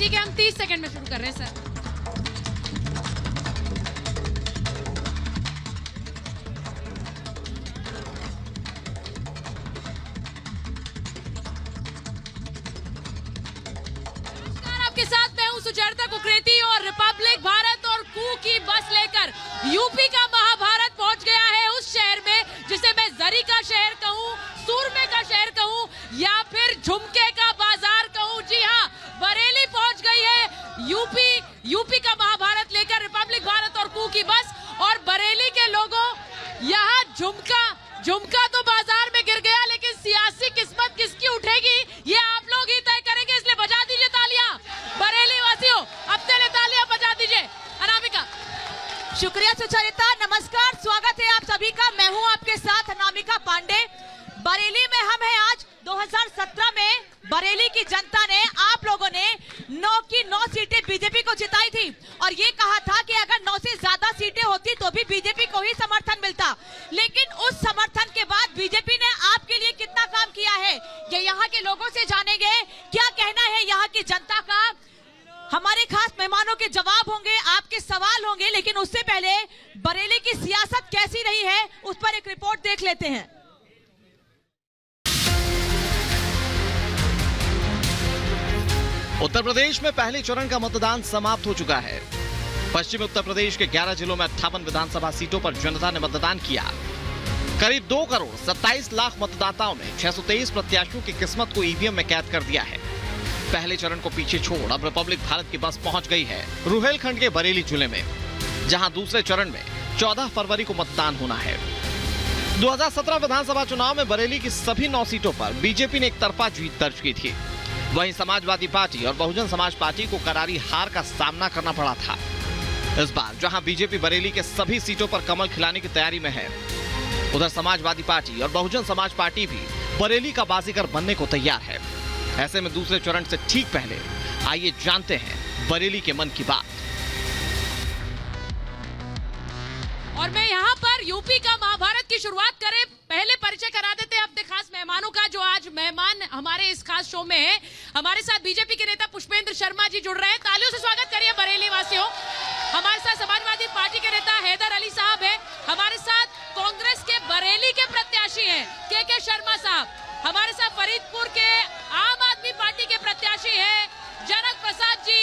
ठीक है, हम 30 सेकंड में शुरू कर रहे हैं सर। आपके साथ मैं हूं सुचरिता कुकरेती और रिपब्लिक भारत और कू की बस लेकर यूपी का महाभारत पहुंच गया है उस शहर में जिसे मैं जरी का शहर कहूं, सूरमे का शहर कहूं या फिर झुमके का बाजार कहूं। जी हां, बरेली पहुंच गई है यूपी का महाभारत लेकर रिपब्लिक भारत और कू की बस। और बरेली के लोगों, यहाँ झुमका तो बाजार में गिर गया, लेकिन सियासी किस्मत किसकी उठेगी ये आप लोग ही तय करेंगे, इसलिए बजा दीजिए तालियां बरेली वासियों, अपने लिए तालियां बजा दीजिए। अनामिका। शुक्रिया सुचरिता, नमस्कार, स्वागत है आप सभी का। मैं हूं आपके साथ अनामिका पांडे। बरेली में हम हैं आज। 2017 में बरेली की जनता ने, आप लोगों ने 9 की 9 सीटें बीजेपी को जिताई थी और ये कहा था कि अगर 9 से ज्यादा सीटें होती तो भी बीजेपी को ही समर्थन मिलता। लेकिन उस समर्थन के बाद बीजेपी ने आपके लिए कितना काम किया है ये यहाँ के लोगों से जानेंगे। क्या कहना है यहाँ की जनता का, हमारे खास मेहमानों के जवाब होंगे, आपके सवाल होंगे, लेकिन उससे पहले बरेली की सियासत कैसी रही है उस पर एक रिपोर्ट देख लेते हैं। उत्तर प्रदेश में पहले चरण का मतदान समाप्त हो चुका है। पश्चिमी उत्तर प्रदेश के 11 जिलों में 58 विधानसभा सीटों पर जनता ने मतदान किया। करीब 2 करोड़ 27 लाख मतदाताओं ने 623 प्रत्याशियों की किस्मत को ईवीएम में कैद कर दिया है। पहले चरण को पीछे छोड़ अब रिपब्लिक भारत की बस पहुंच गई है रुहेलखंड के बरेली जिले में, जहां दूसरे चरण में 14 फरवरी को मतदान होना है। 2017 विधानसभा चुनाव में बरेली की सभी 9 सीटों पर बीजेपी ने एक तरफा जीत दर्ज की थी। वहीं समाजवादी पार्टी और बहुजन समाज पार्टी को करारी हार का सामना करना पड़ा था। इस बार जहां बीजेपी बरेली के सभी सीटों पर कमल खिलाने की तैयारी में है, उधर समाजवादी पार्टी और बहुजन समाज पार्टी भी बरेली का बाजीगर बनने को तैयार है। ऐसे में दूसरे चरण से ठीक पहले आइए जानते हैं बरेली के मन की बात। और मैं यहाँ पर यूपी का महाभारत की शुरुआत करें, पहले परिचय करा देते हैं अपने खास मेहमानों का जो आज मेहमान हमारे इस खास शो में है। हमारे साथ बीजेपी के नेता पुष्पेंद्र शर्मा जी जुड़ रहे हैं, तालियों से स्वागत करिए बरेली वासियों। हमारे साथ समाजवादी पार्टी के नेता हैदर अली साहब है। हमारे साथ कांग्रेस के बरेली के प्रत्याशी हैं के शर्मा साहब। हमारे साथ फरीदपुर के आम आदमी पार्टी के प्रत्याशी है जनक प्रसाद जी,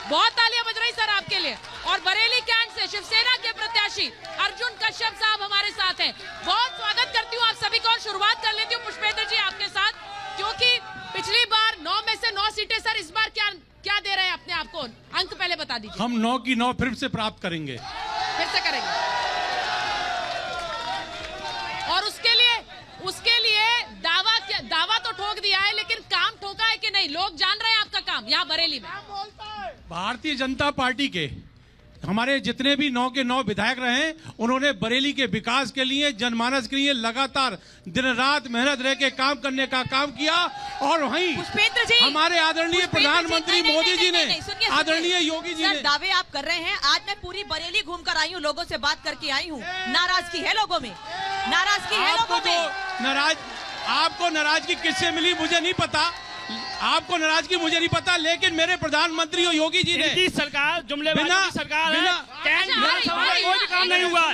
बहुत तालियां बज रही सर आपके लिए। और बरेली कैंट से शिवसेना के प्रत्याशी अर्जुन कश्यप साहब हमारे साथ हैं। बहुत स्वागत करती हूँ आप सभी को और शुरुआत कर लेती हूँ पुष्पेंद्र जी आपके साथ, क्योंकि पिछली बार 9 में से 9 सीटें, सर इस बार क्या दे रहे हैं अपने आप को, अंक पहले बता दीजिए। हम 9 की 9 फिर से प्राप्त करेंगे, फिर से करेंगे। और उसके लिए दावा तो ठोक दिया है, लेकिन काम ठोका है कि नहीं, लोग जान रहे हैं आपका काम यहाँ बरेली में। भारतीय जनता पार्टी के हमारे जितने भी 9 के 9 विधायक रहे, उन्होंने बरेली के विकास के लिए, जनमानस के लिए लगातार दिन रात मेहनत रह के काम करने का काम किया। और वहीं पुष्पेंद्र जी, हमारे आदरणीय प्रधानमंत्री मोदी जी ने, आदरणीय योगी जी ने दावे आप कर रहे हैं। आज मैं पूरी बरेली घूमकर आई हूँ, लोगों से बात करके आई हूँ। नाराजगी है लोगों में, नाराजगी है लोगों में। आपको नाराजगी किससे मिली मुझे नहीं पता, आपको नाराजगी मुझे नहीं पता, लेकिन मेरे प्रधानमंत्री और योगी जी ने सरकार जुमलेबाजों की सरकार है, कोई काम नहीं हुआ।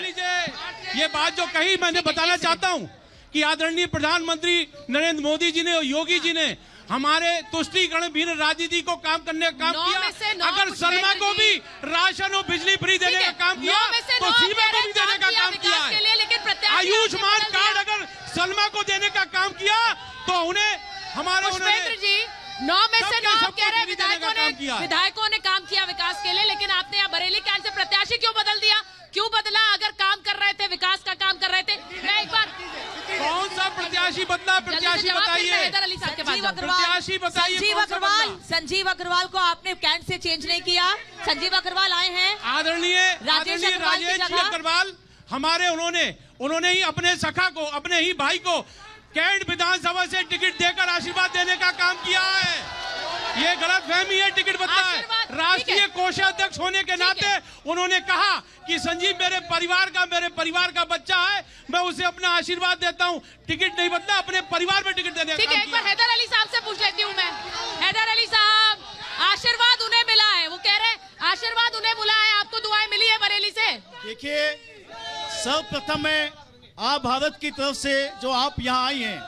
ये बात जो कही मैंने बताना चाहता हूँ कि आदरणीय प्रधानमंत्री नरेंद्र मोदी जी ने और योगी जी ने हमारे तुष्टीकरण बिना राजनीति को काम करने का काम किया। अगर शर्मा को भी राशन और बिजली फ्री देने का काम किया तो सीमा को भी देने का काम किया है। आयुष्मान कार्ड अगर सलमा को देने का काम किया तो उन्हें हमारे पुष्पेंद्र जी 9 में से 9 कह रहे विधायकों ने काम किया विकास के लिए, लेकिन आपने यहाँ बरेली कैंट से प्रत्याशी क्यों बदल दिया, क्यों बदला? अगर काम कर रहे थे, विकास का काम कर रहे थे। मैं एक बार, कौन सा प्रत्याशी बदला? प्रत्याशी बताइए, प्रत्याशी बताइए। संजीव अग्रवाल को आपने कैंट से चेंज नहीं किया, संजीव अग्रवाल आए हैं। आदरणीय राजेश अग्रवाल हमारे, उन्होंने ही अपने सखा को, अपने ही भाई को कैंट विधानसभा से टिकट देकर आशीर्वाद देने का काम किया है। ये गलत फहमी है, टिकट बदला है। राष्ट्रीय कोषाध्यक्ष होने के नाते उन्होंने कहा कि संजीव मेरे परिवार का बच्चा है, मैं उसे अपना आशीर्वाद देता हूं। टिकट नहीं बदला, अपने परिवार में टिकट देने का काम किया। एक बार हैदर अली साहब से पूछ लेती हूँ मैं। हैदर अली साहब, आशीर्वाद उन्हें देखिए, सर्वप्रथम मैं आप भारत की तरफ से जो आप यहाँ आई हैं,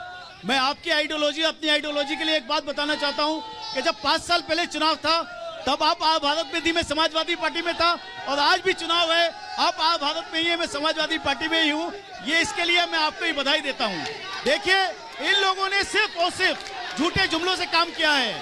मैं आपकी आइडियोलॉजी, अपनी आइडियोलॉजी के लिए एक बात बताना चाहता हूँ कि जब 5 साल पहले चुनाव था तब आप भारत में थी, मैं समाजवादी पार्टी में था, और आज भी चुनाव है, आप भारत में ही है, मैं समाजवादी पार्टी में ही हूँ। ये इसके लिए मैं आपको ही बधाई देता हूँ। देखिए, इन लोगों ने सिर्फ और सिर्फ झूठे जुमलों से काम किया है।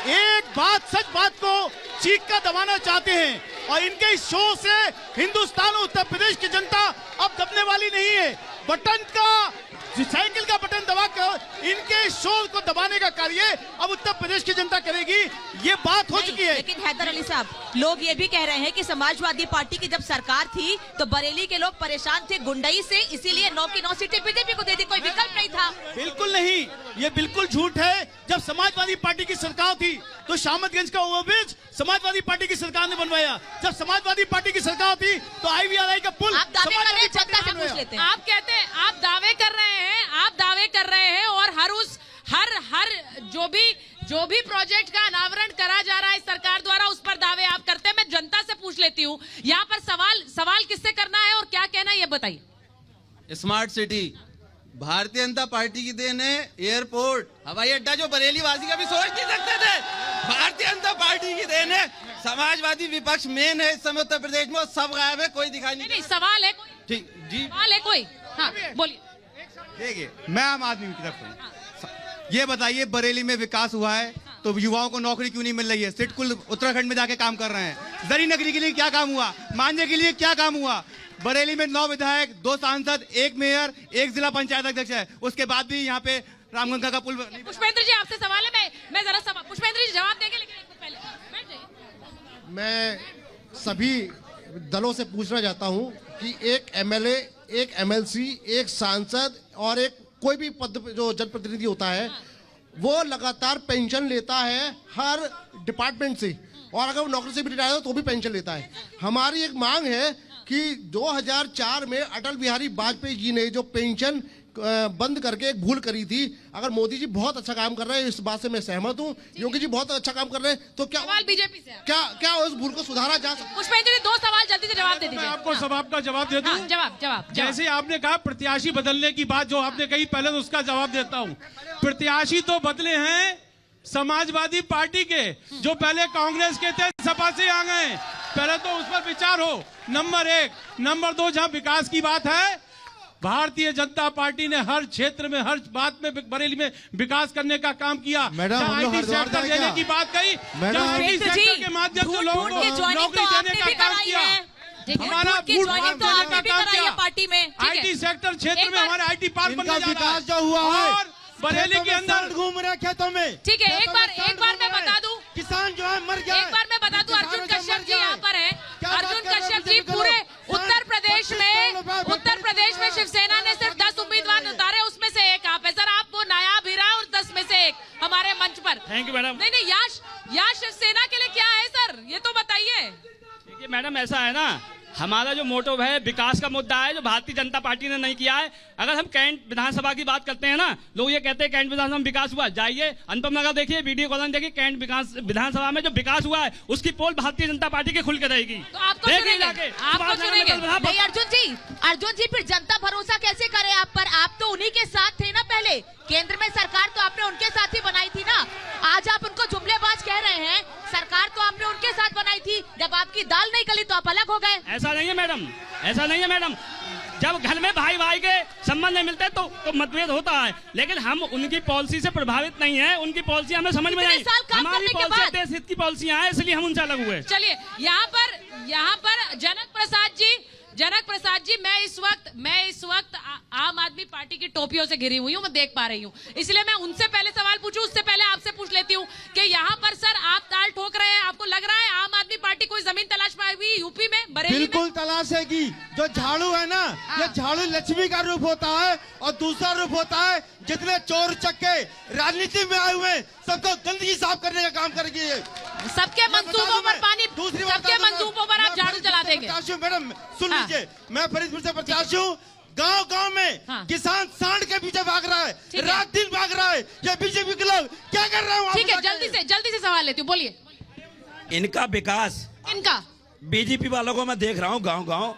एक बात, सच बात को चीख कर दबाना चाहते हैं, और इनके इस शो से हिंदुस्तान और उत्तर प्रदेश की जनता अब दबने वाली नहीं है। बटन का, साइकिल का बटन दबाकर इनके इस शो को दबाने का कार्य अब उत्तर प्रदेश की जनता करेगी। ये बात हो चुकी है। लेकिन हैदर अली साहब, लोग ये भी कह रहे हैं कि समाजवादी पार्टी की जब सरकार थी तो बरेली के लोग परेशान थे गुंडई से, इसीलिए 9 की 9 सीटें बीजेपी को दे दी, कोई विकल्प नहीं था। बिल्कुल नहीं, ये बिल्कुल झूठ है। जब समाजवादी पार्टी की सरकार थी तो शामतगंज का ओवरब्रिज समाजवादी पार्टी की सरकार ने बनवाया। जब समाजवादी पार्टी की सरकार थी तो IVRI का पुल आप दावे कर रहे हैं, समाजवादी पार्टी जनता से ने पूछ बनवाया। लेते हैं। आप कहते हैं, आप दावे कर रहे हैं और हर जो भी प्रोजेक्ट का अनावरण करा जा रहा है सरकार द्वारा, उस पर दावे आप करते हैं। मैं जनता से पूछ लेती हूँ, यहाँ पर सवाल किससे करना है और क्या कहना है, ये बताइए। Smart city Bharatiya Janata party की देन है। एयरपोर्ट, हवाई अड्डा जो बरेली वासी का भी सोच नहीं सकते थे, भारतीय जनता पार्टी की देन है। समाजवादी विपक्ष मेन है इस समय उत्तर प्रदेश में, और सब गायब है, कोई दिखाई नहीं। नहीं, सवाल है कोई? ठीक जी, सवाल है कोई? हाँ, बोलिए। देखिए, मैं आम आदमी की तरफ हूँ। ये बताइए, बरेली में विकास हुआ है तो युवाओं को नौकरी क्यों नहीं मिल रही है? सिटकुल उत्तराखंड में जाके काम कर रहे हैं। जरी नगरी के लिए क्या काम हुआ? मांझे के लिए क्या काम हुआ? बरेली में 9 विधायक, 2 सांसद, 1 मेयर, 1 जिला पंचायत अध्यक्ष है। उसके बाद भी यहाँ पे रामगंगा का पुल पुष्पेंद्र जी, आपसे सवाल है, मैं जरा सवाल, पुष्पेंद्र जी जवाब देंगे, लेकिन एक पहले बैठ जाइए। मैं सभी दलों से पूछना चाहता हूं कि एक MLA, एक MLC, एक सांसद और एक कोई भी पद जो जनप्रतिनिधि होता है, वो लगातार पेंशन लेता है हर डिपार्टमेंट से, और अगर वो नौकरी से भी रिटायर हो तो भी पेंशन लेता है। हमारी एक मांग है कि 2004 में अटल बिहारी वाजपेयी जी ने जो पेंशन बंद करके एक भूल करी थी, अगर मोदी जी बहुत अच्छा काम कर रहे हैं, इस बात से मैं सहमत हूं, योगी जी बहुत अच्छा काम कर रहे हैं, तो क्या सवाल बीजेपी से है। क्या उस भूल को सुधारा जा सकता है? पुष्पेंद्र जी, 2 सवाल जल्दी से जवाब दे दीजिए। मैं आपको सवाल का जवाब दे दूं। हाँ, जवाब। जैसे आपने कहा प्रत्याशी बदलने की बात जो आपने कही, पहले तो उसका जवाब देता हूं। प्रत्याशी तो बदले हैं समाजवादी पार्टी के, जो पहले कांग्रेस के थे, सपा से आ गए। पहले तो उस पर विचार हो, नंबर 1। नंबर 2, जहां विकास की बात है, भारतीय जनता पार्टी ने हर क्षेत्र में, हर बात में बरेली में विकास करने का काम किया। मैडम, हम लोग IT हरिद्वार सेक्टर जाए देने क्या? की बात कही, मैडम, IT पुष्पेंद्र सेक्टर जी, के माध्यम से लोगों ढूंढ के को ज्वाइनिंग नौकरी तो देने आपने का भी काम कराई किया। है। हमारा ढूंढ के फूड ज्वाइनिंग पार्क तो देने आपने का भी काम कराई है किया। पार्टी में, ठीक है। IT सेक्टर क्षेत्र एक में बार- हमारे IT पार्क बनने जा रहा है, विकास जो हुआ है, और बरेली के अंदर घूम रहे खेतों में। ठीक है, एक बार मैं बता दूं, किसान जो है मर गया। एक बार मैं बता दूं, अर्जुन कश्यप जी यहाँ पर हैं। अर्जुन कश्यप जी, पूरे उत्तर प्रदेश में शिवसेना ने सिर्फ 10 उम्मीदवार उतारे, उसमें से एक आप है सर। आप वो नायाब हीरा और 10 में से एक हमारे मंच पर। Thank you madam. नहीं, याश शिवसेना के लिए क्या है सर, ये तो बताइए। देखिए मैडम, ऐसा है ना, हमारा जो मोटिव है विकास का मुद्दा है, जो भारतीय जनता पार्टी ने नहीं किया है। अगर हम कैंट विधानसभा की बात करते हैं ना, लोग ये कहते हैं कैंट विधानसभा में विकास हुआ। जाइए अनुपम नगर देखिए, वीडियो कॉलोनी देखिए, कैंट विधानसभा में जो विकास हुआ है उसकी पोल भारतीय जनता पार्टी के खुल के रहेगी। तो आपको देखिए चुनेंगे, जाके, आपको चुनेंगे। नहीं अर्जुन जी फिर जनता भरोसा कैसे करे आप पर? आप तो उन्हीं के साथ थे ना पहले, केंद्र में सरकार तो आपने उनके साथ ही बनाई थी ना। आज आप उनको जुमलेबाज कह रहे हैं, सरकार तो आपने उनके साथ बनाई थी, जब आपकी दाल नहीं गली तो आप अलग हो गए। ऐसा नहीं है मैडम, ऐसा नहीं है मैडम। जब घर में भाई भाई के संबंध नहीं मिलते तो मतभेद होता है, लेकिन हम उनकी पॉलिसी से प्रभावित नहीं है। उनकी पॉलिसी हमें समझ में आई, हमारी पॉलिसी देश हित की पॉलिसियां हैं, इसलिए हम उनसे अलग हुए। चलिए, यहाँ पर जनक प्रसाद जी, मैं इस वक्त आम आदमी पार्टी की टोपियों से घिरी हुई हूँ, मैं देख पा रही हूँ, इसलिए मैं उनसे पहले सवाल पूछूं, उससे पहले आपसे पूछ लेती हूँ कि यहाँ पर सर आप ताल ठोक रहे हैं, आपको लग रहा है आम आदमी पार्टी कोई जमीन तलाश में आई हुई यूपी में, बरेली में? बिल्कुल तलाशेगी। जो झाड़ू है ना, ये झाड़ू लक्ष्मी का रूप होता है, और दूसरा रूप होता है जितने चोर चक्के राजनीति में आए हुए सबको गंदगी साफ करने का काम करेगी। सबके मंसूबों पर पानी, सबके मंसूबों पर आप झाड़ू चला देंगे। मैडम सुन लीजिए, मैं फरीदपुर से प्रत्याशी हूँ। गांव में किसान सांड के पीछे भाग रहा है, रात दिन भाग रहा है। ये बीजेपी के लोग क्या कर रहे हैं? ठीक है, जल्दी से सवाल लेती हूँ, बोलिए। इनका विकास, बीजेपी वालों को मैं देख रहा हूँ गांव गांव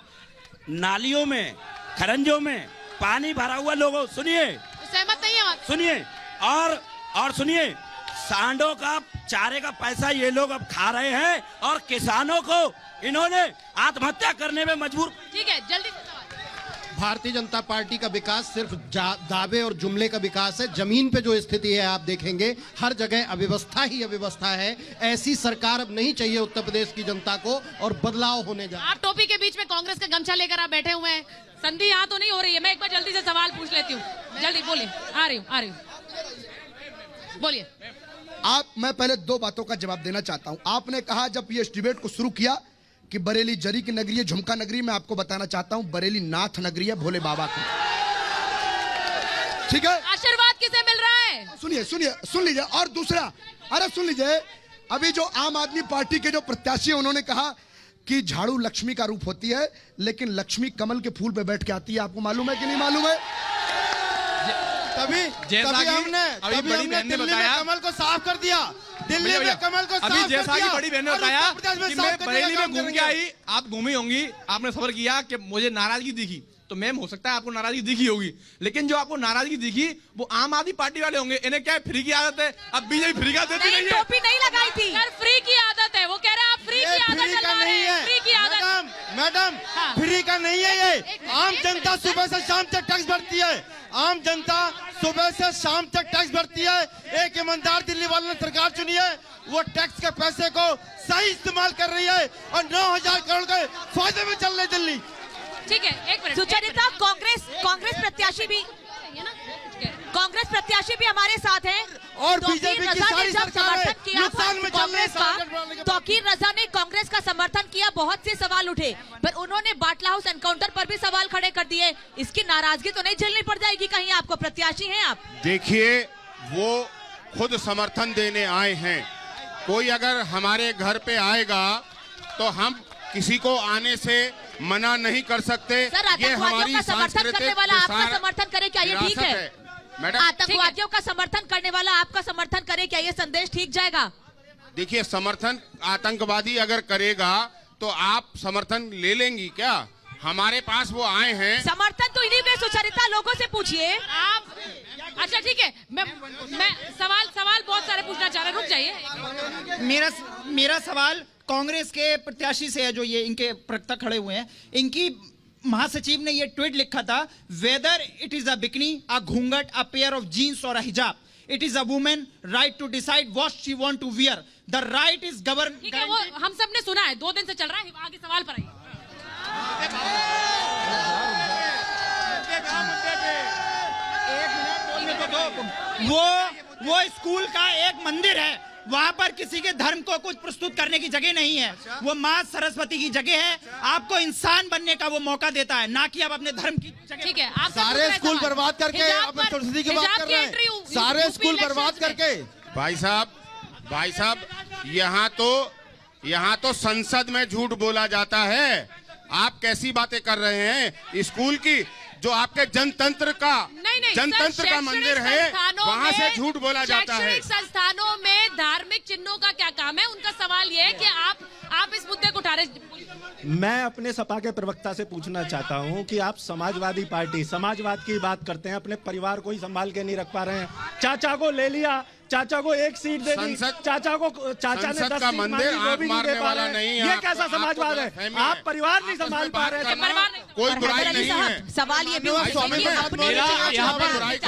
नालियों में, खरंजों में पानी भरा हुआ। लोगों सुनिए, सहमत नहीं है। सुनिए और सुनिए, सांडों का चारे का पैसा ये लोग अब खा रहे हैं और किसानों को इन्होंने आत्महत्या करने में मजबूर। ठीक है, जल्दी। भारतीय जनता पार्टी का विकास सिर्फ दावे और जुमले का विकास है। जमीन पे जो स्थिति है आप देखेंगे, हर जगह अव्यवस्था ही अव्यवस्था है। ऐसी सरकार अब नहीं चाहिए उत्तर प्रदेश की जनता को, और बदलाव होने जा। आप टोपी के बीच में कांग्रेस का गमछा लेकर आप बैठे हुए हैं, संधि यहाँ तो नहीं हो रही है। मैं एक बार जल्दी से सवाल पूछ लेती हूँ, जल्दी बोलिए। आ रही हूँ, बोलिए। मैं पहले दो बातों का जवाब देना चाहता हूं। आपने कहा जब ये इस डिबेट को शुरू किया कि बरेली जरी की नगरी है, झुमका नगरी, मैं आपको बताना चाहता हूं बरेली नाथ नगरी है, भोले बाबा की। ठीक है, आशीर्वाद किसे मिल रहा है? सुन लीजिए। और दूसरा, अरे सुन लीजिए, अभी जो आम आदमी पार्टी के जो प्रत्याशी हैं उन्होंने कहा कि झाड़ू लक्ष्मी का रूप होती है, लेकिन लक्ष्मी कमल के फूल पे बैठ के आती है। आपको मालूम है कि नहीं मालूम है? तभी हमने दिल्ली में कमल को साफ कर दिया। दिल्ली में कमल को साफ कर दिया। जैसा कि बड़ी बहन ने बताया कि मैं बरेली में घूम के आई, आप घूमी होंगी, आपने सफर किया कि मुझे नाराजगी दिखी, तो मैम हो सकता है आपको नाराजगी दिखी होगी, लेकिन जो आपको नाराजगी दिखी वो आम आदमी पार्टी वाले होंगे। इन्हें क्या है, फ्री की आदत है। अब बीजेपी फ्री का देती नहीं है। टोपी नहीं लगाई थी सर, फ्री की आदत है, वो कह रहे हैं आप फ्री की आदत चलवा रहे हैं। फ्री की आदत मैडम, फ्री का नहीं है ये। आम जनता सुबह से शाम तक टैक्स भरती है। आम जनता सुबह से शाम तक टैक्स भरती है। एक ईमानदार दिल्ली वालों ने सरकार चुनी है, वो टैक्स के पैसे को सही इस्तेमाल कर रही है और 9,000 करोड़ के फायदे में चल रही दिल्ली। ठीक है, एक मिनट। सुचरिता, कांग्रेस प्रत्याशी भी हमारे साथ हैं और बीजेपी की सारी सरकार नुकसान में चल रही है। तौकीर रजा ने कांग्रेस का समर्थन किया, बहुत से सवाल उठे, पर उन्होंने बाटला हाउस एनकाउंटर पर भी सवाल खड़े कर दिए। इसकी नाराजगी तो नहीं झेलनी पड़ जाएगी कहीं आपको? प्रत्याशी हैं आप। देखिए, वो खुद समर्थन देने आए हैं। कोई अगर हमारे घर पे आएगा तो हम किसी को आने से मना नहीं कर सकते। सर, आतंकवादियों का समर्थन करने वाला आपका समर्थन करे, क्या ये ठीक है? मैडम, आतंकवादियों का समर्थन करने वाला आपका समर्थन करे, क्या ये संदेश ठीक जाएगा? देखिए, समर्थन आतंकवादी अगर करेगा तो आप समर्थन ले लेंगी क्या? हमारे पास वो आए हैं। समर्थन तो इन्हीं के। सुचरिता, लोगों से पूछिए आप। अच्छा ठीक है, मैं सवाल बहुत सारे पूछना चाह रहा हूँ, रुक जाइए। मेरा सवाल कांग्रेस के प्रत्याशी से है, जो ये इनके प्रवक्ता खड़े हुए हैं। इनकी महासचिव ने ये ट्वीट लिखा था, whether it is a bikini, a ghoonghat, a pair of jeans और a hijab, it is a women right to decide what she want to wear, the right is govern. ठीक है, वो हम सब ने सुना है, 2 दिन से चल रहा है। आगे सवाल पर आइए। वो स्कूल का एक मंदिर है, वहाँ पर किसी के धर्म को कुछ प्रस्तुत करने की जगह नहीं है। वो माँ सरस्वती की जगह है। आपको इंसान बनने का वो मौका देता है, ना कि आप अपने धर्म की जगह। ठीक है, आप सारे स्कूल बर्बाद करके आप सरस्वती की बात कर रहे हैं। सारे स्कूल बर्बाद करके। भाई साहब, यहाँ तो संसद में झूठ बोला जाता है। आप कैसी बातें कर रहे हैं? स्कूल की जो आपके जनतंत्र का मंदिर है, वहाँ से झूठ बोला जाता है। शैक्षणिक संस्थानों में धार्मिक चिन्हों का क्या काम है? उनका सवाल ये है कि आप इस मुद्दे को उठा रहे। मैं अपने सपा के प्रवक्ता से पूछना चाहता हूं कि आप समाजवादी पार्टी समाजवाद की बात करते हैं, अपने परिवार को ही संभाल के नहीं रख पा रहे हैं। चाचा को ले लिया, चाचा को 1 सीट दे दी, चाचा ने 10 का सीट मंदिर मांगी, वो भी नहीं दे पा रहे नहीं हैं। ये कैसा समाजवाद है? आप परिवार नहीं संभाल पा रहे हैं। कोई बुराई नहीं है। सवाल ये भी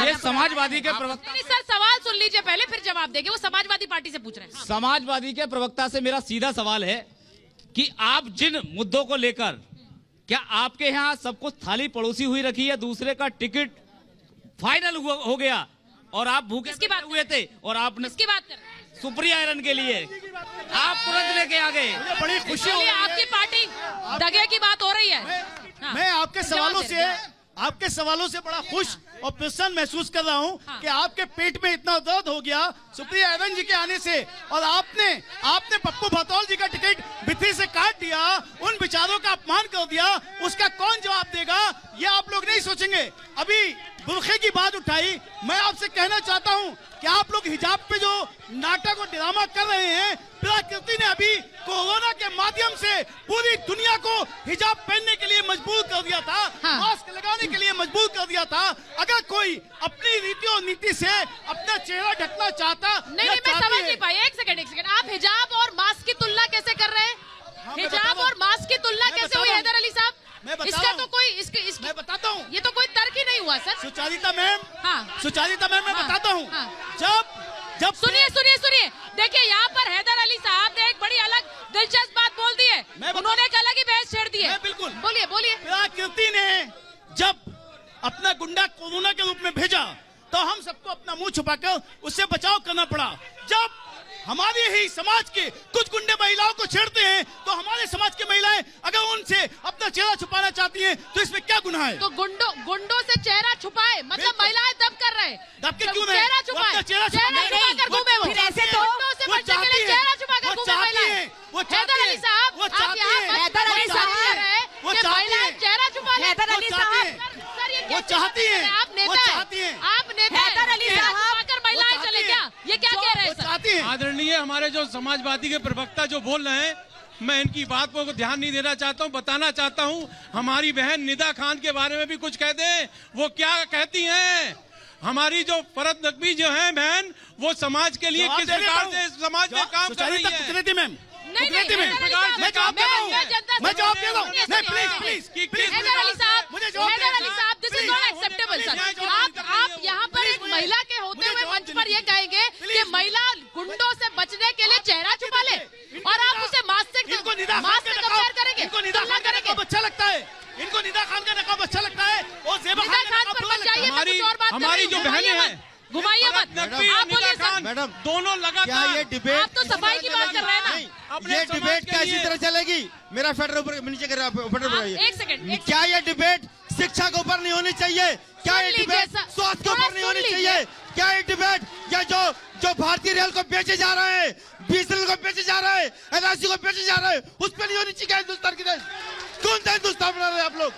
ये समाजवादी के प्रवक्ता। सर, सवाल सुन लीजिए पहले, फिर जवाब देंगे। वो समाजवादी पार्टी से पूछ रहे हैं। समाजवादी के प्रवक्ता से मेरा सीधा सवाल है कि आप जिन मुद्दों को लेकर, क्या आपके यहाँ सब कुछ थाली पड़ोसी हुई रखी है, दूसरे का टिकट फाइनल हो गया और आप भूखे हुए थे और आपने इसकी बात कर रहे हैं सुप्रिया आयरन के लिए आप तुरंत लेके आ गए? बड़ी खुशी हो। आपकी पार्टी दगे की बात हो रही है। मैं आपके सवालों से बड़ा खुश और प्रसन्न महसूस कर रहा हूं कि आपके पेट में इतना दर्द हो गया सुप्रिया आयरन जी के आने से, और आपने पप्पू भतौल जी का टिकट भित्री से काट दिया, उन विचारों का अपमान कर दिया। उसका कौन जवाब देगा, ये आप लोग नहीं सोचेंगे। अभी बुरखे की बात उठाई, मैं आपसे कहना चाहता हूं कि आप लोग हिजाब पे जो नाटक और ड्रामा कर रहे हैं, प्रकृति ने अभी कोरोना के माध्यम से पूरी दुनिया को हिजाब पहनने के लिए मजबूर कर दिया था, मास्क लगाने के लिए मजबूर कर दिया था। अगर कोई अपनी रीति और नीति से अपना चेहरा ढकना चाहता, नहीं मैं समझ नहीं पाई। एक सेकंड, आप हिजाब और मास्क की तुलना कैसे कर रहे हैं? हिजाब और मास्क की तुलना कैसे हुई हैदर अली साहब? इसका तो कोई मैं बताता हूँ, ये तो कोई तर्क ही नहीं हुआ sir. Sucharita ma'am, Sucharita ma'am, मैं बताता हूँ। जब सुनिए, देखिए यहाँ पर हैदर अली साहब ने एक बड़ी अलग दिलचस्प बात बोल दी है। उन्होंने एक अलग ही बहस छेड़ दी है। बिल्कुल, बोलिए। प्रकृति ने जब अपना गुंडा कोरोना के रूप में भेजा तो हम सबको अपना मुंह छुपाकर उससे बचाव करना पड़ा। जब हमारे ही समाज के कुछ गुंडे महिलाओं को छेड़ते हैं तो हमारे समाज की महिलाएं अगर उनसे अपना चेहरा छुपाना चाहती हैं तो इसमें क्या गुनाह है? तो गुंडों से चेहरा छुपाए, मतलब महिलाएं दब कर रहे हैं। दब के क्यों नहीं? चेहरा छुपाए, चेहरा छुपाकर घूमे वो। फिर ऐसे तो गुंडों से बचने के लिए चेहरा छुपाकर घूमे महिलाएं। हैदर अली साहब, आप यहाँ हैदर अली साहब, महिलाएं चेहरा छुपा ले। हैदर अली साहब, वो चाहती है, आप नेता हैदर अली साहब, महिलाएं चले क्या? ये क्या कह रहे हैं सर? आदरणीय हमारे जो समाजवादी के प्रवक्ता जो बोल रहे हैं, मैं इनकी बात को ध्यान नहीं देना चाहता हूं, बताना चाहता हूं। हमारी बहन निदा खान के बारे में भी कुछ कह दें। वो क्या कहती हैं? हमारी जो फरद नकवी जो है बहन, वो समाज के लिए किस प्रकार से समाज में काम कर रही है। मैम नहीं, मैं जवाब दे रहा हूँ। हैदर अली साहब, this is not acceptable sir. आप यहाँ पर एक महिला के होते हुए मंच पर ये कहेंगे कि महिला गुंडों से बचने के लिए चेहरा छुपा ले और आप उसे मास्क से कंपेयर करेंगे? इनको निदा खान का नकाब अच्छा लगता है, इनको निदा खान का नकाब अच्छा लगता है और ज़ेबा निदा खान पर मत जाइए, मैं कुछ और बात कर रही हमारी हूँ। जो बहनें हैं, घुमाइए मत। आप बोलिए सर। मैडम, दोनों लगातार ये डिबेट आप तो सफाई की बात कर रहे हैं ना। ये डिबेट कैसी तरह चलेगी? मेरा फेडरल ऊपर नीचे कर रहा है। एक सेकंड, क्या ये डिबेट शिक्षा के ऊपर नहीं होनी चाहिए? क्या ये डिबेट स्वास्थ्य के ऊपर नहीं होनी चाहिए? क्या ये डिबेट ये जो भारतीय रेल को बेचे जा रहे हैं, बीएसएनएल को बेचे जा रहे हैं, एलआईसी को बेचे जा रहे हैं, उस पर नहीं होनी चाहिए? हिंदुस्तान की कौन सा हिंदुस्तान बना रहे हैं आप लोग?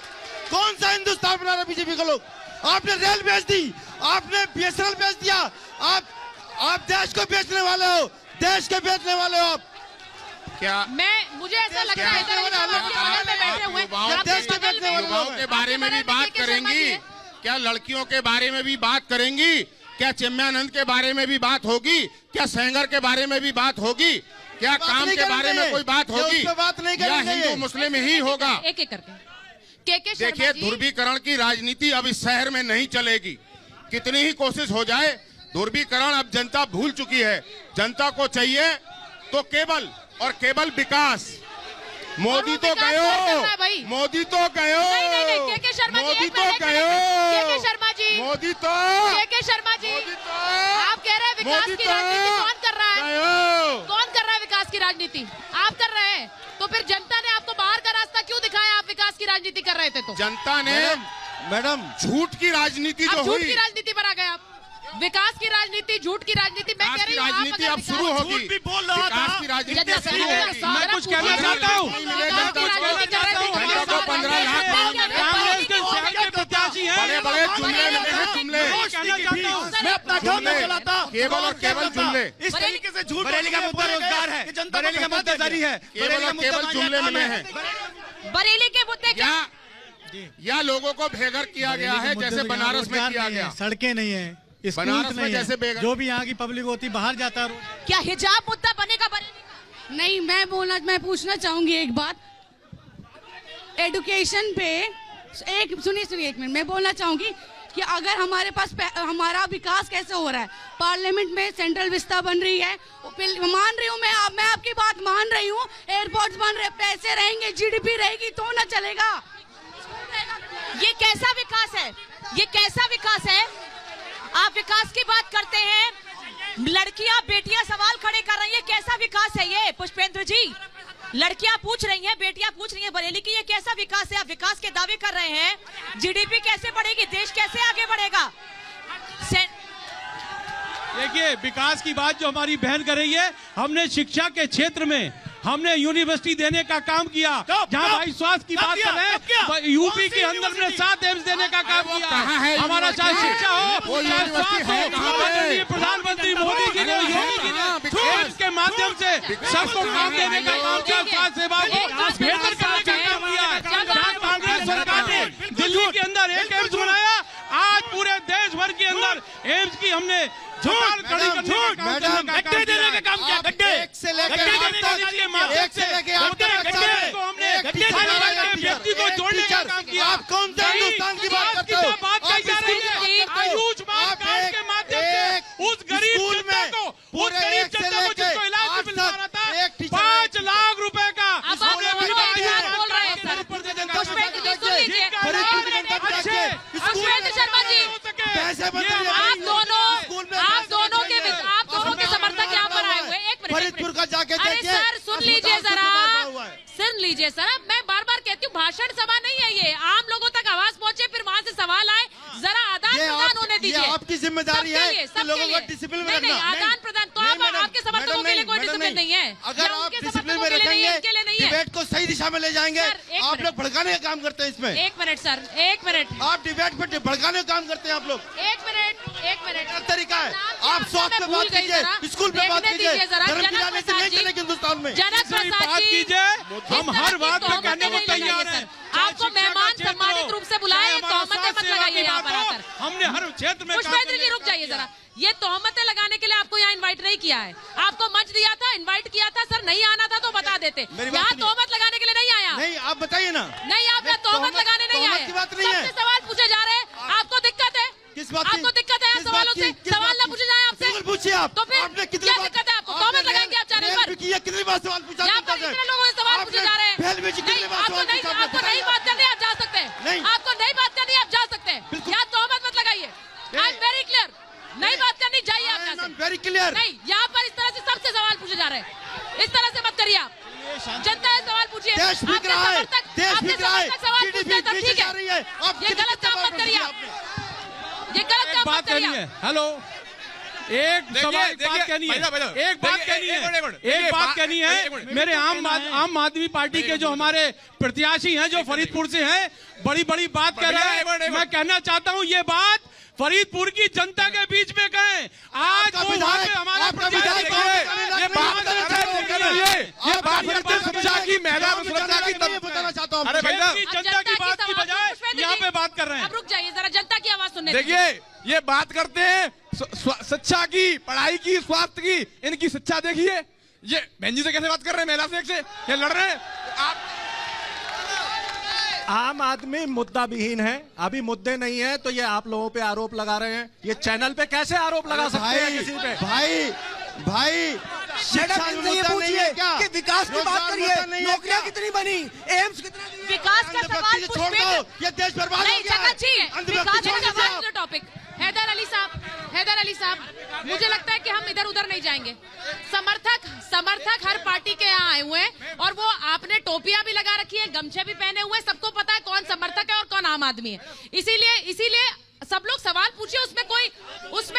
कौन सा हिंदुस्तान बना रहे बीजेपी के लोग? आपने रेल बेच दी, आपने बीएसएनएल बेच दिया, आप देश को बेचने वाले हो, देश के बेचने वाले हो आप। क्या मुझे ऐसा लग रहा है युवाओं के बारे में भी बात करेंगी? क्या लड़कियों के बारे में भी बात करेंगी? क्या चिन्मयानंद के बारे में भी बात होगी? क्या सेंगर के बारे में भी बात होगी? क्या काम के बारे में कोई बात होगी? या हिंदू मुस्लिम ही होगा? एक एक करके देखिए, ध्रुवीकरण की राजनीति अब इस शहर में नहीं चलेगी। कितनी ही कोशिश हो जाए, ध्रुवीकरण अब जनता भूल चुकी है। जनता को चाहिए तो केवल और केवल विकास। मोदी तो गयो, मोदी तो गयो, के शर्मा जी, मोदी तो गयो, के शर्मा जी, मोदी तो, के शर्मा जी, आप कह रहे हैं विकास की राजनीति कौन कर रहा है? कौन कर रहा है विकास की राजनीति? आप कर रहे हैं। तो फिर जनता ने आपको बाहर का रास्ता क्यों दिखाया? आप विकास की राजनीति कर रहे थे तो जनता ने मैडम झूठ की राजनीति जो झूठ हुई, की राजनीति पर आ गए आप। विकास की राजनीति, झूठ की राजनीति। मैं कह रही हूँ राजनीति अब शुरू होगी। भी बोल रहा था। विकास की राजनीति शुरू होगी। मैं कुछ कहना चाहता हूँ। जनता को 15 लाख कांग्रेस के शहर के प्रत्याशी हैं, बड़े जुमले मिले हैं, जुमले। कहना चाहता हूँ मैं अपना घर में चलाता, केवल और केवल जुमले। इस तरीके से झूठ। बरेली का मुद्दा रोजगार है, बरेली का मुद्दा दरी है, केवल और केवल जुमले मिले हैं। बरेली के मुद्दे क्या? या लोगों को बेघर किया गया है जैसे बनारस में किया गया। सड़कें नहीं है, बनारस में जैसे बेघर, जो भी यहाँ की पब्लिक होती बाहर जाता है। क्या हिजाब मुद्दा बनेगा बरेली का? नहीं, मैं पूछना चाहूंगी एक बात। एजुकेशन पे सुनिए एक मिनट, मैं बोलना चाहूंगी कि अगर हमारे पास हमारा विकास कैसे हो रहा है, पार्लियामेंट में सेंट्रल विस्ता बन रही है, मान रही हूँ मैं आपकी बात मान रही हूँ, एयरपोर्ट्स बन रहे, पैसे रहेंगे, जीडीपी रहेगी तो ना चलेगा। ये कैसा विकास है? ये कैसा विकास है? आप विकास की बात करते हैं, लड़कियां बेटियां सवाल खड़े कर रही हैं, कैसा विकास है ये? पुष्पेंद्र जी, लड़कियां पूछ रही हैं, बेटियां पूछ रही हैं बरेली की, ये कैसा विकास है? आप विकास के दावे कर रहे हैं, जीडीपी कैसे बढ़ेगी, देश कैसे आगे बढ़ेगा? देखिए, विकास की बात जो हमारी बहन कर रही है, हमने शिक्षा के क्षेत्र में हमने यूनिवर्सिटी देने का काम किया। जहां भाई स्वास्थ्य की बात कर रहे हैं, यूपी के अंदर में 7 एम्स देने का काम किया। हमारा चाहे शिक्षा हो, चाहे स्वास्थ्य हो, प्रधानमंत्री मोदी जी ने योगी जी ने एम्स के माध्यम से सबको काम देने का काम किया, स्वास्थ्य सेवा को बेहतर करने का काम किया है। जहाँ कांग्रेस सरकार ने दिल्ली के अंदर एक एम्स बनाया, आज पूरे देश भर के अंदर एम्स की हमने गड्ढे देने का काम किया, गड्ढे एक से लेकर व्यक्ति को जोड़ने का काम किया। आप कौन सा हिंदुस्तान की बात करते हो? आयुष्मान कार्ड के माध्यम से उस गरीब जनता को, उस गरीब जनता को जिसको इलाज मिल रहा था 5 लाख रुपए का आप दोनों के समर्थक यहाँ पर आए हुए। एक मिनट फरीदपुर का जाके अरे देखिए। सर सुन लीजिए जरा, सुन लीजिए सर, मैं बार बार कहती हूँ भाषण सभा नहीं है ये, आम लोगों तक आवाज पहुंचे, फिर वहाँ से सवाल आए, जरा आदान प्रदान होने दीजिए। ये आपकी जिम्मेदारी है कि लोगों को डिसिप्लिन में रखना। आदान प्रदान तो आपके समर्थकों के लिए कोई डिसिप्लिन नहीं है, अगर आप डिसिप्लिन में रखेंगे डिबेट को सही दिशा में ले जाएंगे। आप लोग भड़काने का काम करते हैं इसमें। एक मिनट सर, एक मिनट, आप डिबेट पे भड़काने का काम करते हैं आप लोग। एक मिनट तरीका है, आप स्वास्थ्य पे बात कीजिए, स्कूल पे बात कीजिए, धर्म की राजनीति नहीं चलेगी हिंदुस्तान में। जनक प्रसाद जी कीजिए, हम हर बात पे कहने को तैयार हैं। आपको मेहमान सम्मानित रूप से बुलाए, तोहमतें मत लगाइए यहाँ पर आकर। हमने हर क्षेत्र में पुष्पेंद्र जी रुक जाइए जरा, ये तोहमतें लगाने के लिए आपको यहाँ इनवाइट नहीं किया है, आपको मंच दिया था, इनवाइट किया था, सर नहीं आना था तो बता देते, यहाँ तोहमत लगाने के लिए नहीं आया। नहीं आप बताइए ना। नहीं आप तोहमत लगाने नहीं आए, सबसे सवाल पूछे जा रहे हैं, आपको दिक्कत है? किस बात की? आपको दिक्कत है सवालों से? सवाल ना पूछे जाए आपसे पूछिए आप, तो फिर आपने कितनी क्या बार दिक्कत है आपको? तोहमत लगाएंगे आप चैनल पर? कितनी बार सवाल पूछा? यहाँ पर कितने लोगों से सवाल पूछे जा रहे हैं? नहीं, आपको नहीं बात करनी, आप जा सकते हैं। आपको नहीं बात करनी, आप जा सकते हैं। यहाँ तोहमत मत लगाइए, आई एम वेरी क्लियर, नहीं बात करनी, जाइए आप यहाँ से। Very clear. नहीं, यहाँ पर इस तरह से सबसे सवाल पूछे जा रहे हैं, इस तरह से मत करिए आप। जनता से सवाल पूछिए, देश बिक रहा है, देश बिक रहा है, सवाल पूछते हैं तब ठीक है। आप ये गलत काम मत करिए आप, ये गलत काम मत करिए आप। हेलो, एक सवाल बात कहनी है, एक बात कहनी है, एक बात कहनी है। मेरे आम आदमी पार्टी के जो हमारे प्रत्याशी हैं, जो फरीदपुर से हैं, बड़ी बड़ी बात कह रहे हैं। मैं कहना चाहता हूं ये बात फरीदपुर की जनता के बीच में कहें। आज वो वहाँ पे हमारा प्रत्याशी ये बात सुरक्षा की, महिला सुरक्षा की बताना चाहता हूँ। अरे भैया, जनता की बात की बजाय यहाँ पे बात कर रहे हैं। अब रुक जाइए जरा, जनता की आवाज सुनने देखिए, ये बात करते हैं शिक्षा की, पढ़ाई की, स्वास्थ्य की, इनकी शिक्षा देखिए, ये बहन जी से कैसे बात कर रहे हैं, महिला से एक से ये लड़ रहे हैं। आप आम आदमी मुद्दा विहीन है, अभी मुद्दे नहीं है तो ये आप लोगों पे आरोप लगा रहे हैं। ये चैनल पे कैसे आरोप लगा सकते हैं किसी पे? भाई शिक्षा ये पूछिए कि विकास की बात करिए, नौकरियां कितनी बनी, एम्स कितना, विकास का सवाल छोड़ दो, ये देश बर्बाद हो गया है। टॉपिक हैदर अली साहब, मुझे लगता है कि हम इधर उधर नहीं जाएंगे। समर्थक हर पार्टी के यहाँ आए हुए हैं और वो आपने टोपियां भी लगा रखी है, गमछे भी पहने हुए, सबको पता है कौन समर्थक है और कौन आम आदमी है। इसीलिए सब लोग सवाल पूछिए, उसमें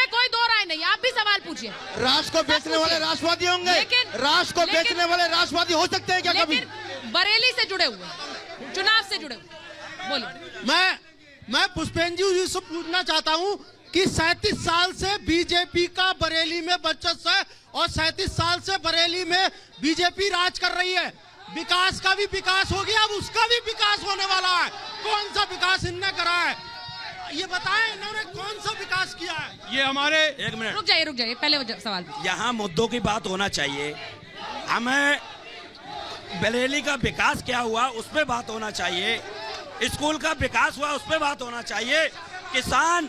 कोई दो राय नहीं, आप भी सवाल पूछिए। राष्ट्र को बेचने वाले राष्ट्रवादी होंगे, राष्ट्र को बेचने वाले राष्ट्रवादी हो सकते हैं क्या कभी? बरेली से जुड़े हुए, चुनाव से जुड़े हुए, बोलिए। मैं पुष्पेंद्र जी से पूछना चाहता हूं कि 37 साल से बीजेपी का बरेली में वर्चस्व है और 37 साल से बरेली में बीजेपी राज कर रही है। विकास का भी विकास हो गया, अब उसका भी विकास होने वाला है। कौन सा विकास इनने करा है, ये बताएं, इन्होंने कौन सा विकास किया है? ये हमारे एक मिनट रुक जाइए, पहले सवाल। यहाँ मुद्दों की बात होना चाहिए, हमें बरेली का विकास क्या हुआ उस पर बात होना चाहिए, स्कूल का विकास हुआ उस पर बात होना चाहिए, किसान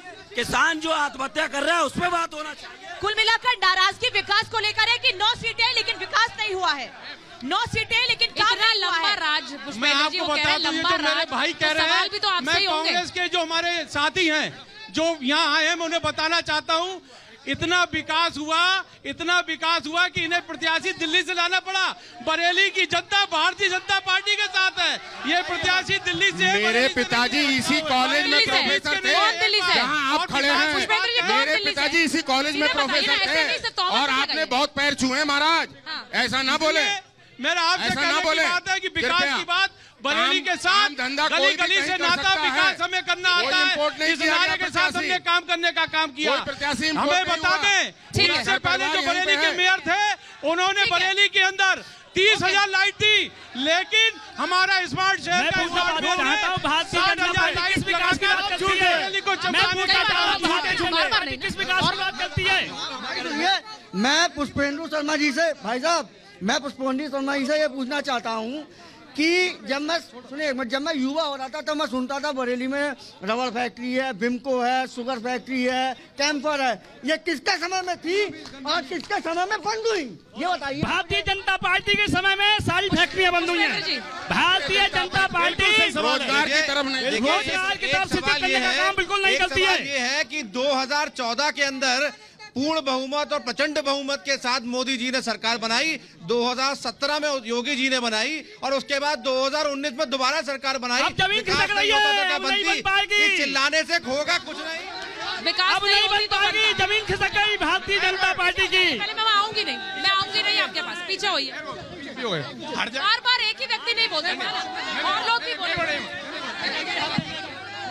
जो आत्महत्या कर रहा है उस पर बात होना चाहिए। कुल मिलाकर नाराजगी विकास को लेकर है कि 9 सीटें लेकिन विकास नहीं हुआ है, 9 सीटें लेकिन इतना लंबा राज। मैं आपको बता दूं, ये जो मेरे भाई कह रहे हैं, मैं कांग्रेस के जो हमारे साथी हैं जो यहाँ आए हैं, मैं उन्हें बताना चाहता हूँ, इतना विकास हुआ कि इन्हें प्रत्याशी दिल्ली से लाना पड़ा। बरेली की जनता भारतीय जनता पार्टी के साथ है, ये प्रत्याशी दिल्ली से। मेरे पिताजी इसी कॉलेज में प्रोफेसर थे जहां आप खड़े हैं, मेरे पिताजी इसी कॉलेज में प्रोफेसर थे और आपने बहुत पैर छुए महाराज, ऐसा ना बोले। मेरा आपसे कहने की बात है कि विकास की बात बरेली के साथ गली गली से नाता विकास हमें करना आता है, इस नारे के साथ हमने काम करने का काम किया। हमें बता दें, इससे पहले जो बरेली के मेयर थे उन्होंने बरेली के अंदर 30,000 लाइट दी, लेकिन हमारा स्मार्ट शहर का मैं पुष्पेंद्र शर्मा जी से, भाई साहब, मैं पुष्पेंद्र शर्मा जी से ये पूछना चाहता हूँ कि जब मैं युवा हो रहा था तो मैं सुनता था बरेली में रबर फैक्ट्री है, बिमको है, शुगर फैक्ट्री है, कैंपर है। ये किसके समय में थी और किसके समय में बंद हुई, ये बताइए। भारतीय जनता पार्टी के समय में सारी फैक्ट्रियां बंद हुई हैं। भारतीय जनता पार्टी रोजगार की तरफ नहीं, रोजगार की तरफ सृजित करने का काम बिल्कुल नहीं करती है। ये है कि 2014 के अंदर पूर्ण बहुमत और प्रचंड बहुमत के साथ मोदी जी ने सरकार बनाई, 2017 में योगी जी ने बनाई और उसके बाद 2019 में दोबारा सरकार बनाई। अब जमीन खिसक रही है, अब नहीं बन पाएगी। चिल्लाने से होगा कुछ नहीं, विकास अब नहीं बन पाएगी, जमीन खिसक गई भारतीय जनता पार्टी की। पहले मैं आऊंगी नहीं आपके पास, पीछे होइए। बार बार एक ही व्यक्ति नहीं बोलते, और लोग भी बोले।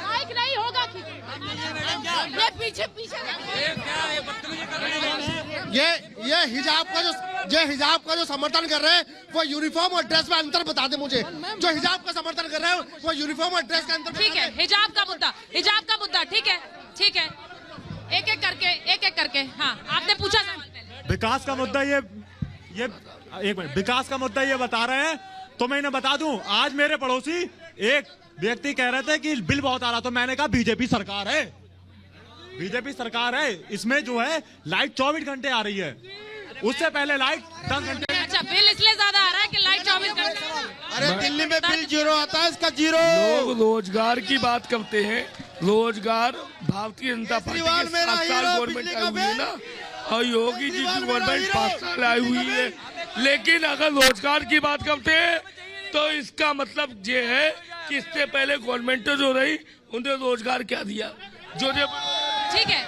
माइक नहीं होगा, ये पीछे ये हिजाब का जो समर्थन कर रहे हैं वो यूनिफॉर्म और ड्रेस में अंतर बता दे मुझे। जो हिजाब का समर्थन कर रहे हैं वो यूनिफॉर्म और ड्रेस का अंतर। ठीक है, हिजाब का मुद्दा ठीक है। एक एक करके हाँ, आपने पूछा सवाल पहले। विकास का मुद्दा ये एक मिनट, विकास का मुद्दा ये बता रहे हैं तो मैं इन्हें बता दूं, आज मेरे पड़ोसी एक व्यक्ति कह रहे थे कि बिल बहुत आ रहा, तो मैंने कहा बीजेपी सरकार है, इसमें जो है लाइट 24 घंटे आ रही है, उससे पहले लाइट 10 घंटे। अच्छा, बिल इसलिए ज्यादा आ रहा है कि लाइट 24 घंटे। अरे दिल्ली में बिल 0 आता है, इसका 0। लोग रोजगार की बात करते हैं, रोजगार भारतीय जनता पार्टी की 7 साल गवर्नमेंट आई हुई है ना, और योगी जी की गवर्नमेंट 5 साल आई हुई है। लेकिन अगर रोजगार की बात करते हैं तो इसका मतलब ये है कि इससे पहले गवर्नमेंट जो रही उन्हें रोजगार क्या दिया, जो ठीक है,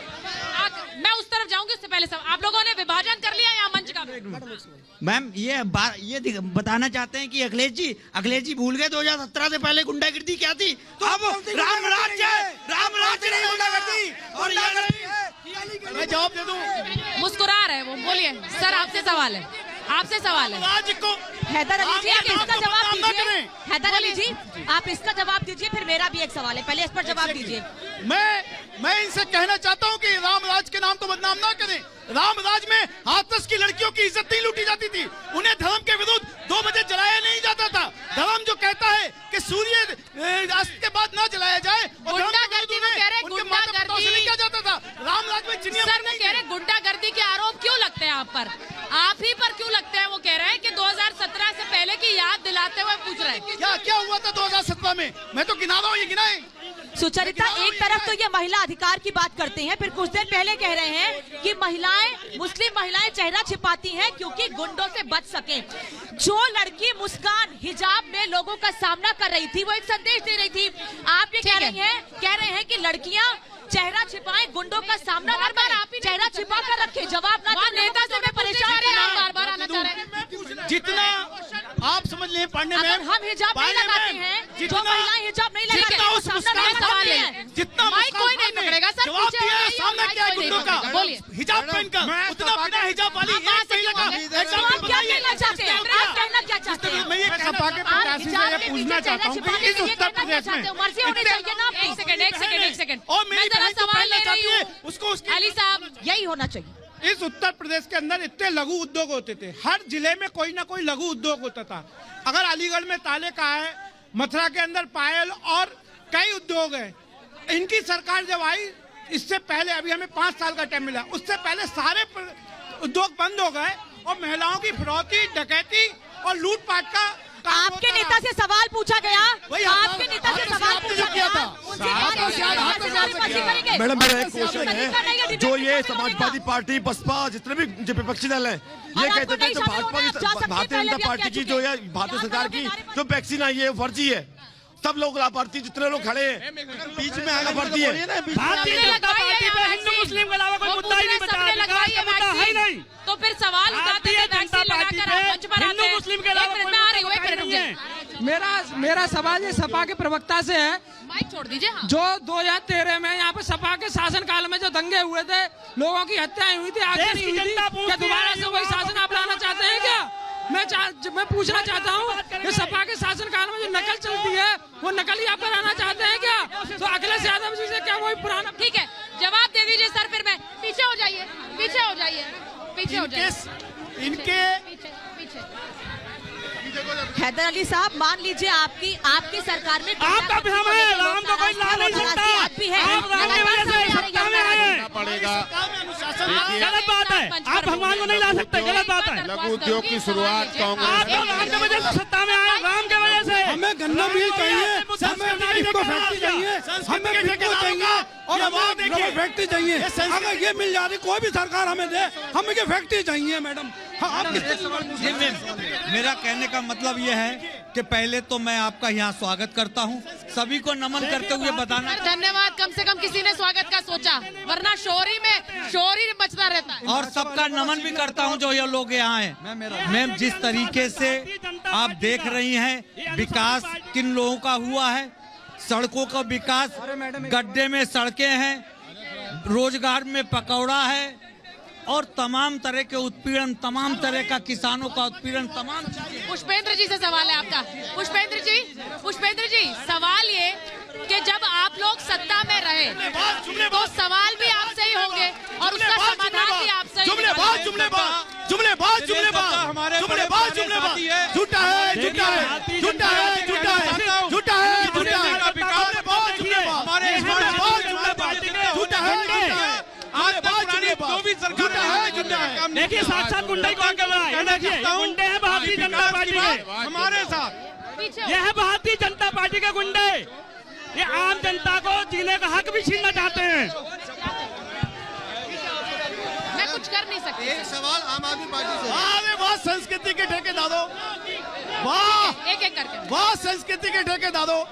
मैं उस तरफ जाऊंगी, उससे पहले सब आप लोगों ने विभाजन कर लिया यहाँ मंच का। मैम ये बताना चाहते हैं कि अखिलेश जी भूल गए 2017 से पहले गुंडागर्दी क्या थी, तो अब रामराज्य नहीं गुंडागर्दी। और मैं जवाब दे दूं, मुस्कुरा रहे वो, बोलिए सर, आपसे सवाल है। हैदर अली जी, आप इसका जवाब दीजिए। हैदर अली जी, आप इसका जवाब दीजिए, फिर मेरा भी एक सवाल है, पहले इस पर जवाब दीजिए। मैं इनसे कहना चाहता हूं कि रामराज के नाम तो बदनाम ना करें। रामराज में हाथरस की लड़कियों की इज्जत नहीं लूटी जाती थी, उन्हें धर्म के विरुद्ध 2 बजे जलाया नहीं जाता था। धर्म जो कहता है कि सूर्य अस्त के बाद ना जलाया जाए, गुंडागर्दी को कह रहे हैं, गुंडागर्दी क्या जाता था रामराज में चिनिया। सर, वो कह रहे हैं गुंडागर्दी के आरोप क्यों लगते हैं आप पर, आप ही पर क्यों लगते हैं? वो कह रहे हैं कि 2017 से पहले की याद दिलाते हुए पूछ रहे हैं क्या हुआ था 2017 में। मैं तो गिना रहा हूँ, ये गिनाए। सुचरिता, एक तरफ तो ये महिला अधिकार की बात करते हैं, फिर कुछ देर पहले कह रहे हैं कि मुस्लिम महिलाएं चेहरा छिपाती हैं क्योंकि गुंडों से बच सकें। जो लड़की मुस्कान हिजाब में लोगों का सामना कर रही थी, वो एक संदेश दे रही थी। आप ये कह रहे हैं कि लड़कियां चेहरा छिपाएं, गुंडों का सामना ना करें, चेहरा छिपा कर रखें, जवाब ना दें। नेता से मैं परेशान बार आना चाह रहे हैं। जितना आप समझ लें पढ़ने में, हम हिजाब नहीं लगाते हैं, जो महिलाएं हिजाब नहीं लगाती हैं, वो सामना नहीं करती हैं। जितना माइक कोई नहीं पकड़ेगा सर, जवाब दिया है, सामना क्या है गुंडों का, बोलिए। हिजाब पहनकर उतना बिना हिजाब वाली एक महिला का आप क्या कहना चाहते हैं? आप कहना क्या चाहते हैं? मैं ये सपा के प्रत्याशी से ये पूछना चाहता हूँ कि इस उत्तर प्रदेश में मर्जी होनी चाहिए ना आपकी। एक सेकंड, और मेरी मैं जरा सवाल ले रही हूँ, उसको अली साहब, यही होना चाहिए। इस उत्तर प्रदेश के अंदर इतने लघु उद्योग होते थे, हर जिले में कोई ना कोई लघु उद्योग होता था। अगर अलीगढ़ में ताले का है, मथुरा के अंदर पायल और कई उद्योग है। इनकी सरकार जब आई, इससे पहले अभी हमें 5 साल का टाइम मिला, उससे पहले सारे उद्योग बंद हो गए और महिलाओं की फिरौती, डकैती और लूटपाट का आपके नेता से सवाल पूछा गया, आपके नेता से सवाल पूछा गया था। मैडम, मेरा एक क्वेश्चन है, जो ये समाजवादी पार्टी, बसपा, जितने भी जो विपक्षी दल है, ये कहते थे तो भारतीय जनता पार्टी की जो है भारतीय सरकार की जो वैक्सीन आई है फर्जी है। सब लोग लाभार्थी, जितने लोग खड़े हैं बीच में आगे बढ़ती है। हिंदू मुस्लिम के अलावा कोई मुद्दा ही नहीं बचा, विकास का मुद्दा है ही नहीं। तो फिर सवाल उठाते हैं, वैक्सीन लगाकर आप मंच पर आते हैं। मुस्लिम के अलावा मैं आ रही हूँ, एक मिनट रुक जाइए। मेरा सवाल ये सपा के प्रवक्ता से है, माइक छोड़ दीजिए। हाँ। जो 2013 में यहाँ पे सपा के शासन काल में जो दंगे हुए थे, लोगों की हत्याएं हुई थी, आगे नहीं हुई थी, क्या दोबारा से वही शासन आप लाना चाहते मैं पूछना चाहता हूँ कि सपा के शासनकाल में जो नकल चलती है वो नकल ही आप कराना चाहते हैं क्या? तो अखिलेश यादव जी से क्या वही पुराना? ठीक है, जवाब दे दीजिए सर। फिर मैं पीछे हो जाइए, पीछे हो जाइए, पीछे हो जाइए। इनके पीछे हैदर अली साहब, मान लीजिए आपकी सरकार में आपका भी हम है, राम को कोई ला नहीं सकता। आप राम की वजह से सत्ता में आए हैं। पड़ेगा। गलत बात है, आप भगवान को नहीं ला सकते, गलत बात है। लघु उद्योग की शुरुआत आप कांग्रेस तो राम की वजह से सत्ता में आए, राम की वजह से। हमें गन्ना मिल चाहिए, हमें इसको फैक्ट्री चाहिए, हमें बिल्कुल चाहिए और हमें फैक्ट्री चाहिए। अगर ये मिल जाती कोई भी सरकार हमें दे, हमें ये फैक्ट्री चाहिए मैडम। मेरा कहने का मतलब ये है कि पहले तो मैं आपका यहाँ स्वागत करता हूँ, सभी को नमन करते हुए बताना। धन्यवाद, कम से कम किसी ने स्वागत का सोचा, वरना शोर ही मचता रहता है। और सबका नमन भी करता हूँ जो ये लोग यहाँ हैं। मैम, जिस तरीके से आप देख रही हैं विकास किन लोगों का हुआ है, सड़कों का विकास, गड्ढे में सड़कें हैं, रोजगार में पकौड़ा है और तमाम तरह के उत्पीड़न, तमाम तरह का किसानों का उत्पीड़न, तमाम चीजें। पुष्पेंद्र जी से सवाल है आपका। पुष्पेंद्र जी, सवाल ये कि जब आप लोग सत्ता में रहे तो सवाल भी आपसे ही होंगे और उसका समाधान भी आपसे ही जुमलेबाज झूठा है। देखिए साक्षात गुंडे कौन कर रहा है, देखिए गुंडे हैं भारतीय जनता पार्टी के हमारे साथ। ये है भारतीय जनता पार्टी के गुंडे। ये आम जनता को जीने का हक भी छीनना चाहते हैं। मैं कुछ कर नहीं सकती। एक सवाल आम आदमी पार्टी से। अरे वाह, संस्कृति के ठेकेदारों, वाह एक करके, वाह संस्कृति के ठेकेदारों।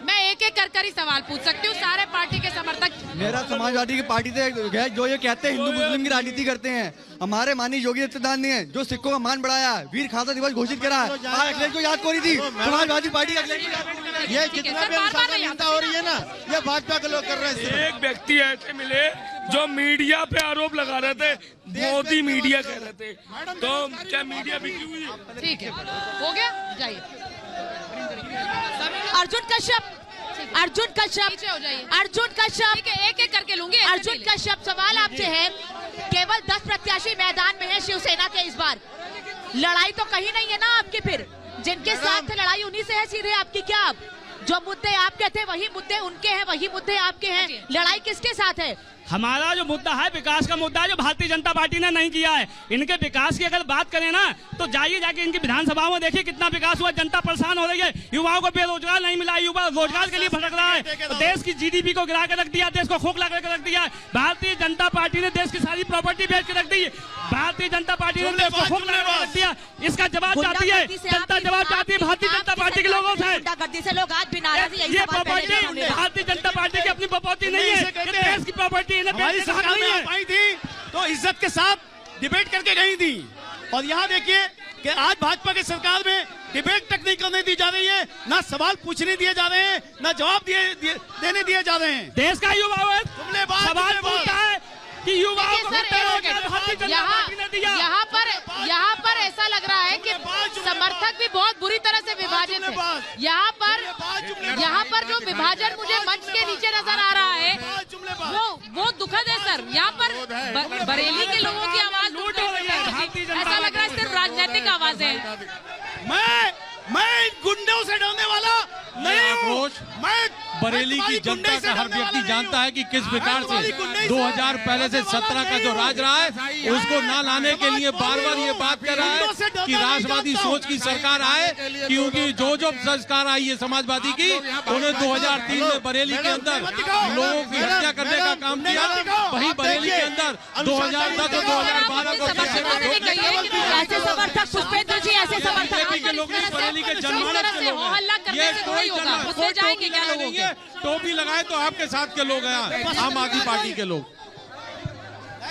मैं एक कर ही सवाल पूछ सकती हूँ। सारे पार्टी के समर्थक, मेरा समाजवादी की पार्टी से है जो ये कहते हैं हिंदू मुस्लिम की राजनीति करते हैं। हमारे माननीय योगी आदित्यनाथ ने जो सिखों का मान बढ़ाया, वीर खालसा दिवस घोषित करा है, अखिलेश को याद करी थी समाजवादी पार्टी। ये जितना भी अनुशासनहीनता हो रही है ना, ये भाजपा के लोग कर रहे हैं। एक व्यक्ति ऐसे मिले जो मीडिया पे आरोप लगा रहे थे, मोदी मीडिया कह रहे थे, तो क्या मीडिया बिकी हुई? ठीक है, हो गया, जाइए। अर्जुन कश्यप, पीछे हो जाइए। ठीक है, एक करके लूंगी। अर्जुन कश्यप, सवाल आपसे है, केवल 10 प्रत्याशी मैदान में हैं शिवसेना के इस बार, लड़ाई तो कहीं नहीं है ना आपकी? फिर जिनके साथ लड़ाई उन्हीं से है सीधे आपकी क्या? अब जो मुद्दे आपके थे वही मुद्दे उनके हैं, वही मुद्दे आपके हैं, लड़ाई किसके साथ है? हमारा जो मुद्दा है विकास का मुद्दा है, जो भारतीय जनता पार्टी ने नहीं किया है। इनके विकास की अगर बात करें ना तो जाइए जाके इनकी विधानसभाओं में देखिए कितना विकास हुआ। जनता परेशान हो रही है, युवाओं को बेरोजगार नहीं मिला, युवा रोजगार के लिए भटक रहा है, तो देश की जीडीपी को गिरा के रख दिया, देश को खोखला करके रख दिया। भारतीय जनता पार्टी ने देश की सारी प्रॉपर्टी बेच के रख दी, भारतीय जनता पार्टी ने देश को खोखला करके रख दिया। इसका जवाब चाहती है जनता, जवाब चाहती है भारतीय जनता पार्टी के लोगों से। लोग आज भी नाराज हैं। ये प्रॉपर्टी भारतीय जनता पार्टी की अपनी प्रॉपर्टी नहीं है, देश की प्रॉपर्टी है। आई थी तो इज्जत के साथ डिबेट करके गई थी, और यहाँ देखिए कि आज भाजपा की सरकार में डिबेट तक नहीं करने दी जा रही है, ना सवाल पूछने दिए जा रहे हैं, ना जवाब देने दिए जा रहे हैं। देश का युवा सवाल पूछता है कि युवाओं को यहाँ पर ऐसा लग रहा है कि समर्थक भी बहुत बुरी तरह से विभाजित है। यहाँ पर जो विभाजन मुझे मंच के नीचे नजर आ रहा है वो दुखद है सर। यहाँ पर बरेली के लोगों की आवाज लूट हो रही है, ऐसा लग रहा है सिर्फ राजनीतिक आवाज है। मैं गुंडों से डरने वाला नहीं हूँ। बरेली की जनता का हर व्यक्ति जानता है कि किस प्रकार से 2000 पहले से 17 का जो राज रहा है उसको ना लाने के लिए बार बार ये बात कर रहा है कि राष्ट्रवादी सोच की सरकार आए, क्योंकि जो संस्कार आई है समाजवादी की, उन्हें 2003 में बरेली के अंदर लोगों की हत्या करने का काम किया। वही बरेली के अंदर 2010 और 2012 को ऐसे समर्थक पुष्पेंद्र जी, ऐसे समर्थक के लोग बरेली के जनमानस के लोग हैं। टोपी लगाए तो आपके साथ के लोग हैं, आम आदमी पार्टी के लोग।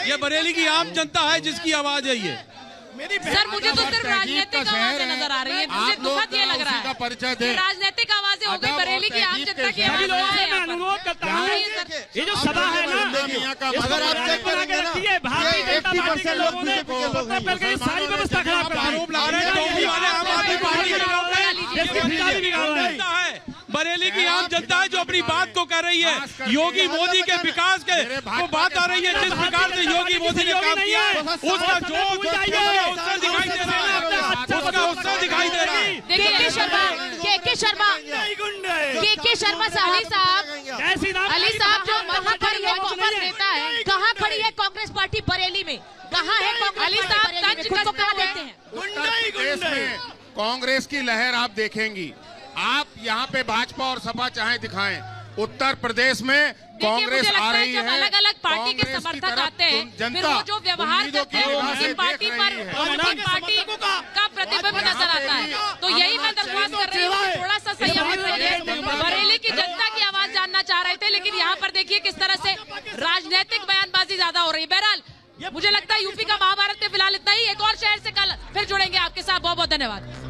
ये बरेली की आम जनता है जिसकी आवाज है ये। सर मुझे तो सिर्फ राजनीतिक आवाजें नजर आ रही है, मुझे दुखद ये लग रहा है। परिचय दे, राजनीतिक आवाजें से हो गई बरेली की आम जनता की सभी आवाज लोगों से है मैं यहाँ पर। अनुरोध करता हूँ, बताइए सर। ये जो सभा है ना, अगर आप चेक करेंगे ना, भारतीय ये जनता पार्टी के 80% लोगों ने लोग मतलब करके ये सारी व्यवस्था खराब कर दी। आरोप लगा रहे हैं टोपी वाले आम आदमी पार्टी के लोग हैं। देश की जनता भी बिगाड़ रहे हैं। जनता है, बरेली की आम जनता है जो अपनी बात को कर रही है। योगी मोदी के विकास के को बात आ रही है। जिस प्रकार से योगी मोदी ने काम किया है उसका जोश उत्सव दिखाई दे रहा है, उसका उत्सव दिखाई दे रहा है। के शर्मा अली साहब जो कहाँ खड़ी है कांग्रेस नेता है, कहाँ खड़ी है कांग्रेस पार्टी बरेली में, कहाँ है कांग्रेस अली साहब बरेली में, खुद को कहाँ देखते हैं? देश में कांग्रेस की लहर आप देखेंगी। आप यहाँ पे भाजपा और सपा चाहे दिखाएं, उत्तर प्रदेश में कांग्रेस आ रही है। अलग अलग पार्टी के समर्थक आते हैं, फिर वो जो व्यवहार करते हैं उनकी पार्टी पर उनकी पार्टी का प्रतिबिंब नजर आता है। तो यही मैं दरख्वास्त कर रही हूँ, थोड़ा सा संयम रखिए। बरेली की जनता की आवाज जानना चाह रहे थे, लेकिन यहाँ पर देखिए किस तरह से राजनीतिक बयानबाजी ज्यादा हो रही है। बहरहाल मुझे लगता है यूपी का महाभारत में फिलहाल इतना ही। एक और शहर से कल फिर जुड़ेंगे आपके साथ। बहुत बहुत धन्यवाद।